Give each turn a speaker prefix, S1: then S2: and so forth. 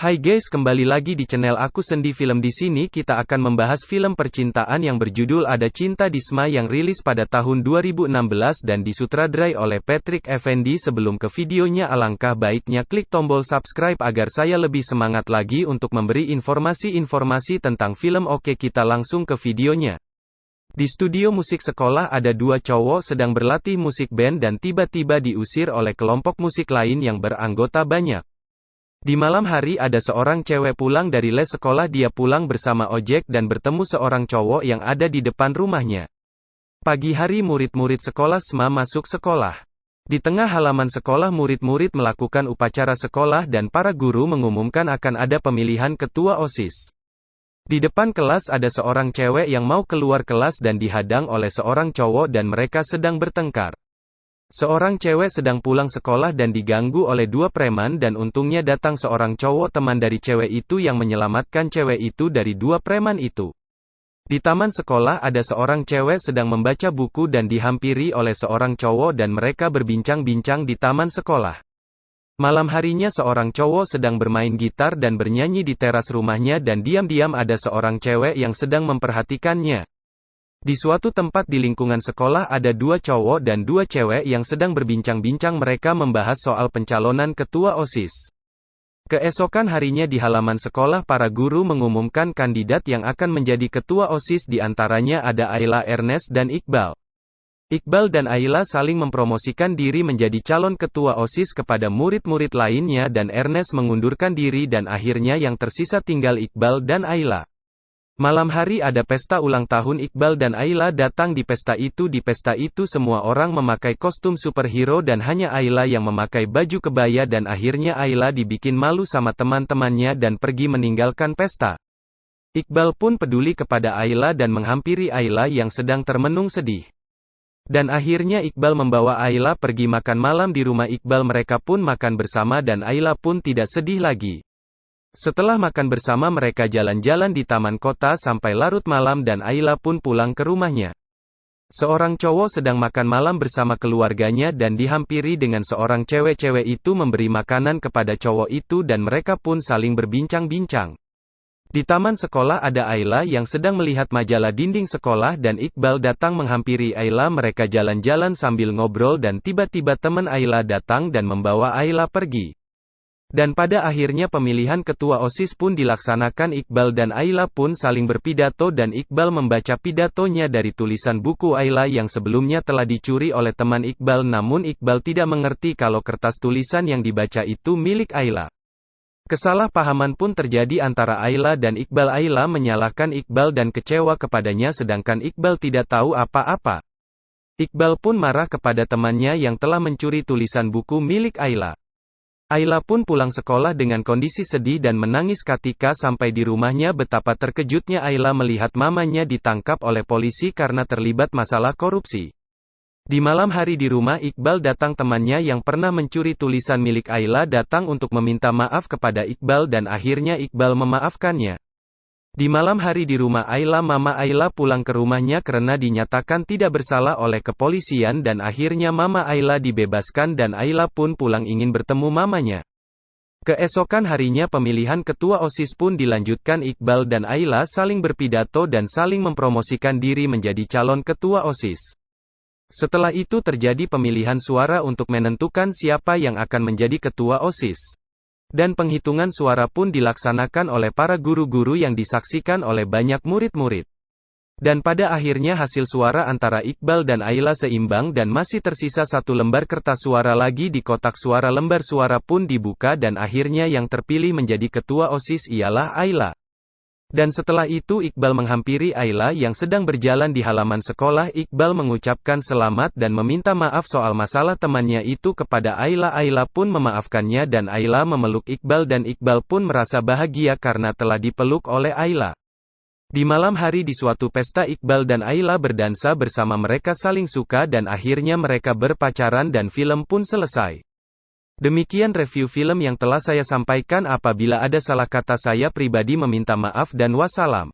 S1: Hai guys, kembali lagi di channel aku Sendi Film. Di sini kita akan membahas film percintaan yang berjudul Ada Cinta di SMA yang rilis pada tahun 2016 dan disutradarai oleh Patrick Effendy. Sebelum ke videonya, alangkah baiknya klik tombol subscribe agar saya lebih semangat lagi untuk memberi informasi-informasi tentang film. Oke, kita langsung ke videonya. Di studio musik sekolah ada dua cowok sedang berlatih musik band dan tiba-tiba diusir oleh kelompok musik lain yang beranggota banyak. Di malam hari ada seorang cewek pulang dari les sekolah. Dia pulang bersama ojek dan bertemu seorang cowok yang ada di depan rumahnya. Pagi hari murid-murid sekolah SMA masuk sekolah. Di tengah halaman sekolah murid-murid melakukan upacara sekolah dan para guru mengumumkan akan ada pemilihan ketua OSIS. Di depan kelas ada seorang cewek yang mau keluar kelas dan dihadang oleh seorang cowok dan mereka sedang bertengkar. Seorang cewek sedang pulang sekolah dan diganggu oleh dua preman dan untungnya datang seorang cowok teman dari cewek itu yang menyelamatkan cewek itu dari dua preman itu. Di taman sekolah ada seorang cewek sedang membaca buku dan dihampiri oleh seorang cowok dan mereka berbincang-bincang di taman sekolah. Malam harinya seorang cowok sedang bermain gitar dan bernyanyi di teras rumahnya dan diam-diam ada seorang cewek yang sedang memperhatikannya. Di suatu tempat di lingkungan sekolah ada dua cowok dan dua cewek yang sedang berbincang-bincang. Mereka membahas soal pencalonan ketua OSIS. Keesokan harinya di halaman sekolah para guru mengumumkan kandidat yang akan menjadi ketua OSIS. Di antaranya ada Ayla, Ernest dan Iqbal. Iqbal dan Ayla saling mempromosikan diri menjadi calon ketua OSIS kepada murid-murid lainnya dan Ernest mengundurkan diri dan akhirnya yang tersisa tinggal Iqbal dan Ayla. Malam hari ada pesta ulang tahun. Iqbal dan Ayla datang di pesta itu. Di pesta itu semua orang memakai kostum superhero dan hanya Ayla yang memakai baju kebaya dan akhirnya Ayla dibikin malu sama teman-temannya dan pergi meninggalkan pesta. Iqbal pun peduli kepada Ayla dan menghampiri Ayla yang sedang termenung sedih. Dan akhirnya Iqbal membawa Ayla pergi makan malam di rumah Iqbal. Mereka pun makan bersama dan Ayla pun tidak sedih lagi. Setelah makan bersama mereka jalan-jalan di taman kota sampai larut malam dan Ayla pun pulang ke rumahnya. Seorang cowok sedang makan malam bersama keluarganya dan dihampiri dengan seorang cewek. Cewek itu memberi makanan kepada cowok itu dan mereka pun saling berbincang-bincang. Di taman sekolah ada Ayla yang sedang melihat majalah dinding sekolah dan Iqbal datang menghampiri Ayla. Mereka jalan-jalan sambil ngobrol dan tiba-tiba teman Ayla datang dan membawa Ayla pergi. Dan pada akhirnya pemilihan ketua OSIS pun dilaksanakan. Iqbal dan Ayla pun saling berpidato dan Iqbal membaca pidatonya dari tulisan buku Ayla yang sebelumnya telah dicuri oleh teman Iqbal. Namun Iqbal tidak mengerti kalau kertas tulisan yang dibaca itu milik Ayla. Kesalahpahaman pun terjadi antara Ayla dan Iqbal. Ayla menyalahkan Iqbal dan kecewa kepadanya sedangkan Iqbal tidak tahu apa-apa. Iqbal pun marah kepada temannya yang telah mencuri tulisan buku milik Ayla. Ayla pun pulang sekolah dengan kondisi sedih dan menangis. Ketika sampai di rumahnya betapa terkejutnya Ayla melihat mamanya ditangkap oleh polisi karena terlibat masalah korupsi. Di malam hari di rumah Iqbal datang temannya yang pernah mencuri tulisan milik Ayla datang untuk meminta maaf kepada Iqbal dan akhirnya Iqbal memaafkannya. Di malam hari di rumah Ayla, mama Ayla pulang ke rumahnya karena dinyatakan tidak bersalah oleh kepolisian dan akhirnya mama Ayla dibebaskan dan Ayla pun pulang ingin bertemu mamanya. Keesokan harinya pemilihan ketua OSIS pun dilanjutkan. Iqbal dan Ayla saling berpidato dan saling mempromosikan diri menjadi calon ketua OSIS. Setelah itu terjadi pemilihan suara untuk menentukan siapa yang akan menjadi ketua OSIS. Dan penghitungan suara pun dilaksanakan oleh para guru-guru yang disaksikan oleh banyak murid-murid. Dan pada akhirnya hasil suara antara Iqbal dan Ayla seimbang dan masih tersisa satu lembar kertas suara lagi di kotak suara. Lembar suara pun dibuka dan akhirnya yang terpilih menjadi ketua OSIS ialah Ayla. Dan setelah itu Iqbal menghampiri Ayla yang sedang berjalan di halaman sekolah. Iqbal mengucapkan selamat dan meminta maaf soal masalah temannya itu kepada Ayla. Ayla pun memaafkannya dan Ayla memeluk Iqbal dan Iqbal pun merasa bahagia karena telah dipeluk oleh Ayla. Di malam hari di suatu pesta Iqbal dan Ayla berdansa bersama. Mereka saling suka dan akhirnya mereka berpacaran dan film pun selesai. Demikian review film yang telah saya sampaikan. Apabila ada salah kata saya pribadi meminta maaf dan wassalam.